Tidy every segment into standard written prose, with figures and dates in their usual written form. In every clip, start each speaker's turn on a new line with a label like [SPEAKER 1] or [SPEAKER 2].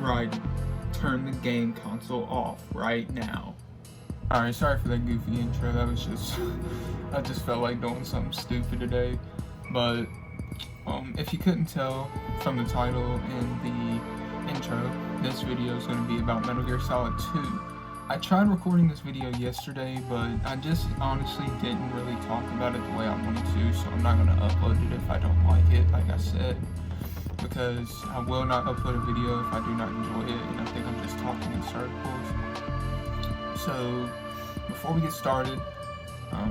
[SPEAKER 1] Raiden, turn the game console off right now. Alright, sorry for that goofy intro. That was just, I just felt like doing something stupid today. But, if you couldn't tell from the title and the intro, this video is going to be about Metal Gear Solid 2. I tried recording this video yesterday, but I just honestly didn't really talk about it the way I wanted to, so I'm not going to upload it if I don't like it, like I said. Because I will not upload a video if I do not enjoy it, and I think I'm just talking in circles. So, before we get started,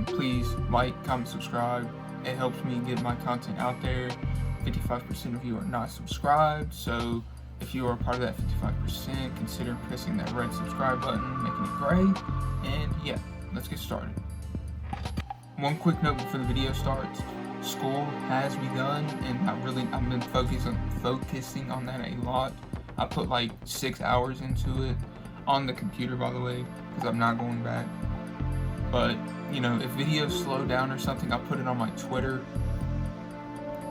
[SPEAKER 1] please like, comment, subscribe. It helps me get my content out there. 55% of you are not subscribed, so if you are a part of that 55%, consider pressing that red subscribe button, making it gray, and yeah, let's get started. One quick note before the video starts. School has begun, and I've been focusing on that a lot. I put like 6 hours into it on the computer, by the way, because I'm not going back. But you know, if videos slow down or something, I'll put it on my Twitter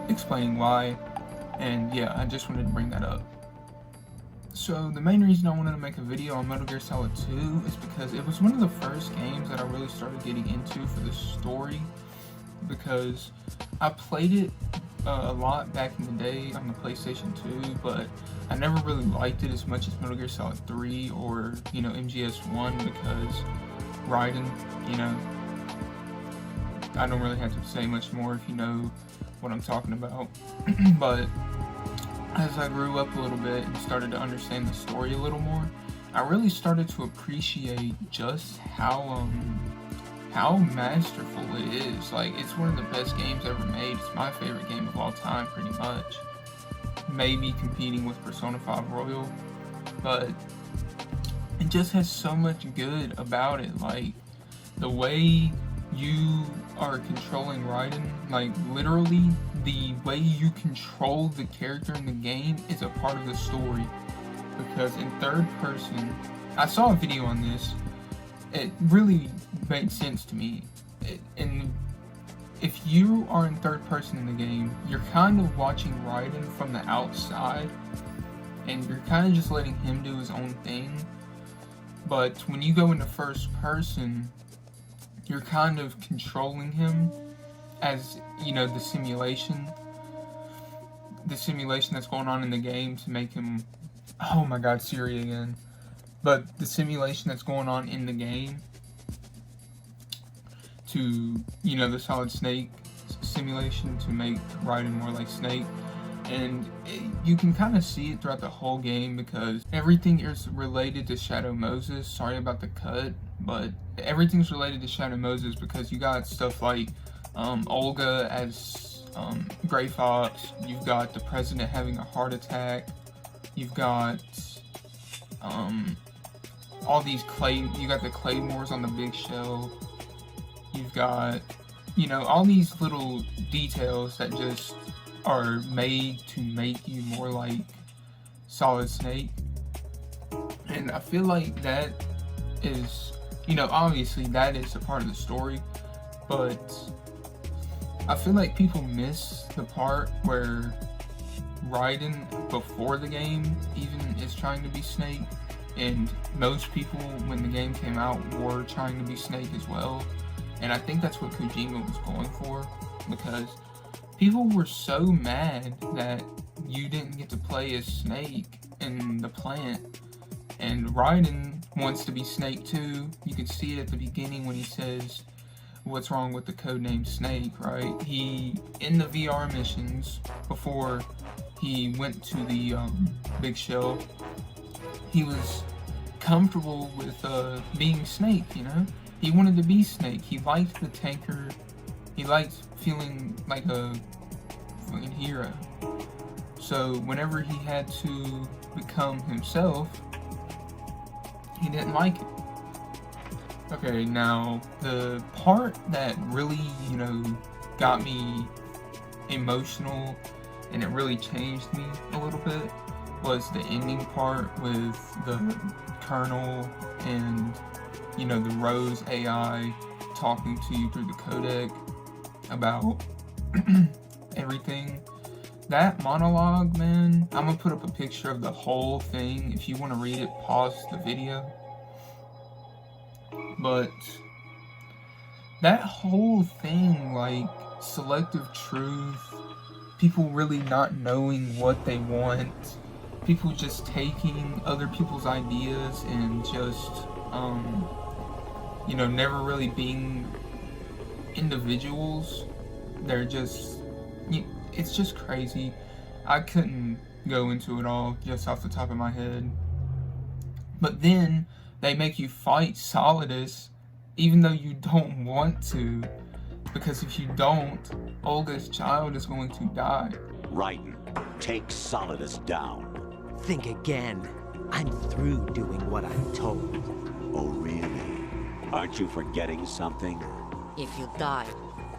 [SPEAKER 1] explaining why. And yeah, I just wanted to bring that up. So the main reason I wanted to make a video on Metal Gear Solid 2 is because it was one of the first games that I really started getting into for the story. Because I played it a lot back in the day on the PlayStation 2, but I never really liked it as much as Metal Gear Solid 3 or, you know, MGS1, because Raiden, you know, I don't really have to say much more if you know what I'm talking about. But as I grew up a little bit and started to understand the story a little more, I really started to appreciate just how masterful it is. Like, it's one of the best games ever made. It's my favorite game of all time, pretty much. Maybe competing with Persona 5 Royal, but it just has so much good about it. Like, the way you are controlling Raiden, like, literally, the way you control the character in the game is a part of the story. Because in third person, I saw a video on this, it really made sense to me. And if you are in third person in the game, you're kind of watching Raiden from the outside, and you're kind of just letting him do his own thing. But when you go into first person, you're kind of controlling him as, you know, the simulation that's going on in the game to make him, oh my god, Siri again. But the simulation that's going on in the game to, you know, the Solid Snake simulation to make Raiden more like Snake. And you can kind of see it throughout the whole game, because everything is related to Shadow Moses. Sorry about the cut, but everything's related to Shadow Moses, because you got stuff like Olga as Gray Fox, you've got the president having a heart attack, you've got all these you got the claymores on the big shell, you've got, you know, all these little details that just are made to make you more like Solid Snake. And I feel like that is, you know, obviously that is a part of the story, but I feel like people miss the part where Raiden before the game even is trying to be Snake, and most people when the game came out were trying to be Snake as well. And I think that's what Kojima was going for, because people were so mad that you didn't get to play as Snake in the plant. And Raiden wants to be Snake too. You can see it at the beginning when he says, "What's wrong with the codename Snake?" Right? He, in the VR missions, before he went to the big shell, he was comfortable with being Snake, you know? He wanted to be Snake. He liked the tanker. He liked feeling like a fucking hero. So whenever he had to become himself, he didn't like it. Okay, now the part that really, you know, got me emotional and it really changed me a little bit was the ending part with the Colonel and, you know, the Rose AI talking to you through the codec about everything. that monologue, man, I'm gonna put up a picture of the whole thing. If you want to read it, pause the video. But that whole thing, like selective truth, people really not knowing what they want, people just taking other people's ideas and just, never really being individuals. They're just, it's just crazy. I couldn't go into it all just off the top of my head. But then they make you fight Solidus even though you don't want to, because if you don't, Olga's child is going to die.
[SPEAKER 2] Raiden, take Solidus down.
[SPEAKER 3] Think again. I'm through doing what I'm told.
[SPEAKER 2] Oh, really? Aren't you forgetting something?
[SPEAKER 4] If you die,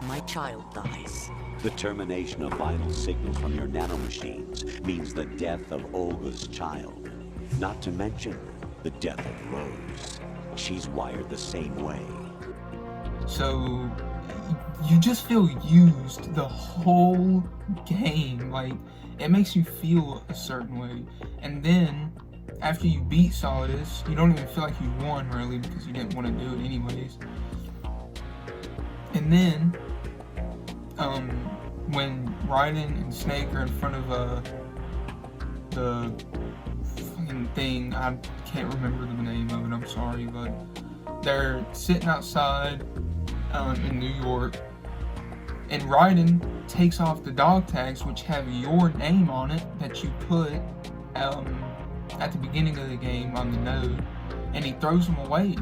[SPEAKER 4] my child dies.
[SPEAKER 2] The termination of vital signals from your nanomachines means the death of Olga's child. Not to mention the death of Rose. She's wired the same way.
[SPEAKER 1] So you just feel used the whole game. Like, it makes you feel a certain way. And then after you beat Solidus, you don't even feel like you won, really, because you didn't want to do it anyways. And then when Raiden and Snake are in front of the fucking thing, I can't remember the name of it, I'm sorry, but they're sitting outside in New York, and Raiden takes off the dog tags, which have your name on it that you put at the beginning of the game on the node, and he throws them away.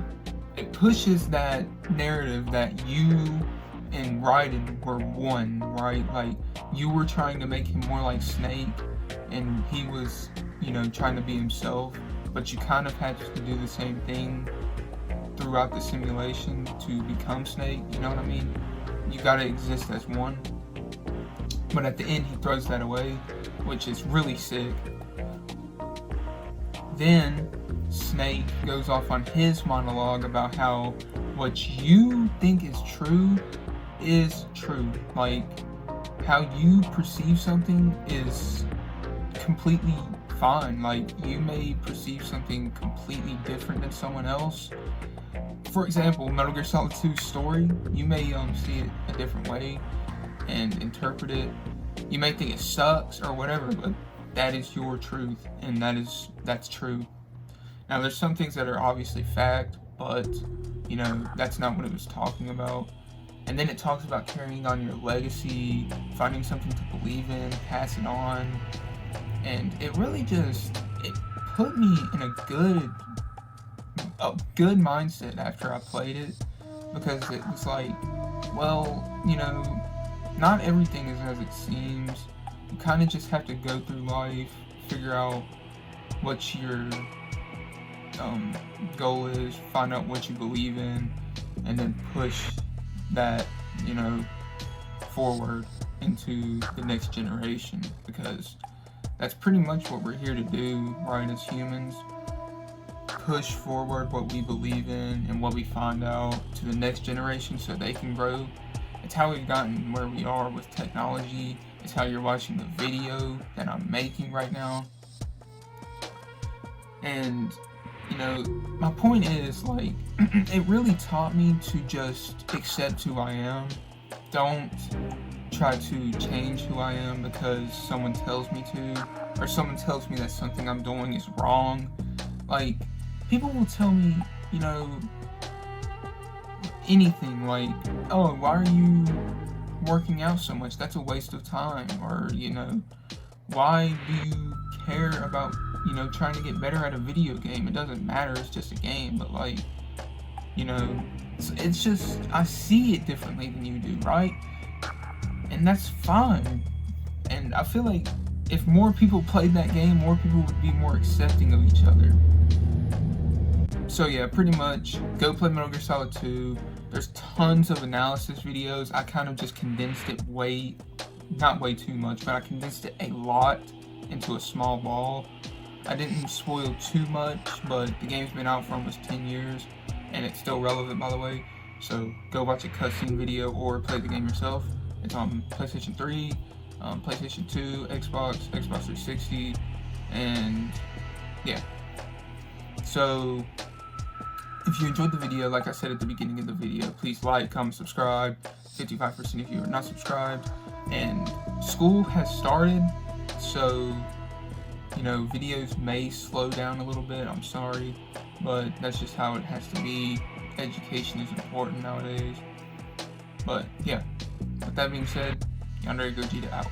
[SPEAKER 1] It pushes that narrative that you and Raiden were one, right? Like, you were trying to make him more like Snake, and he was, trying to be himself, but you kind of had to do the same thing throughout the simulation to become Snake, you know what I mean? You gotta exist as one. But at the end, he throws that away, which is really sick. Then Snake goes off on his monologue about how what you think is true. Like, how you perceive something is completely fine. Like, you may perceive something completely different than someone else. For example, Metal Gear Solid 2's story, you may see it a different way and interpret it. You may think it sucks or whatever, but that is your truth, and that's true. Now, there's some things that are obviously fact, but that's not what it was talking about. And then it talks about carrying on your legacy, finding something to believe in, pass it on, and it really it put me in a good mindset after I played it, because it was like, well, not everything is as it seems. You kind of just have to go through life, figure out what your goal is, find out what you believe in, and then push that, forward into the next generation, because that's pretty much what we're here to do, right, as humans. Push forward what we believe in and what we find out to the next generation so they can grow. It's how we've gotten where we are with technology. It's how you're watching the video that I'm making right now. And, my point is, like, it really taught me to just accept who I am. Don't try to change who I am because someone tells me to, or someone tells me that something I'm doing is wrong. Like, people will tell me, anything, like, oh, why are you working out so much? That's a waste of time. Or, why do you care about, trying to get better at a video game? It doesn't matter, it's just a game. But, like, it's just, I see it differently than you do, right? And that's fine. And I feel like if more people played that game, more people would be more accepting of each other. So yeah, pretty much, go play Metal Gear Solid 2. There's tons of analysis videos. I kind of just condensed it not way too much, but I condensed it a lot into a small ball. I didn't spoil too much, but the game's been out for almost 10 years, and it's still relevant, by the way. So go watch a cutscene video or play the game yourself. It's on PlayStation 3, PlayStation 2, Xbox 360, and yeah. So if you enjoyed the video, like I said at the beginning of the video, please like, comment, subscribe. 55% of you are not subscribed, and school has started, so videos may slow down a little bit. I'm sorry, but that's just how it has to be. Education is important nowadays. But yeah, with that being said, Yandere Gogeta out.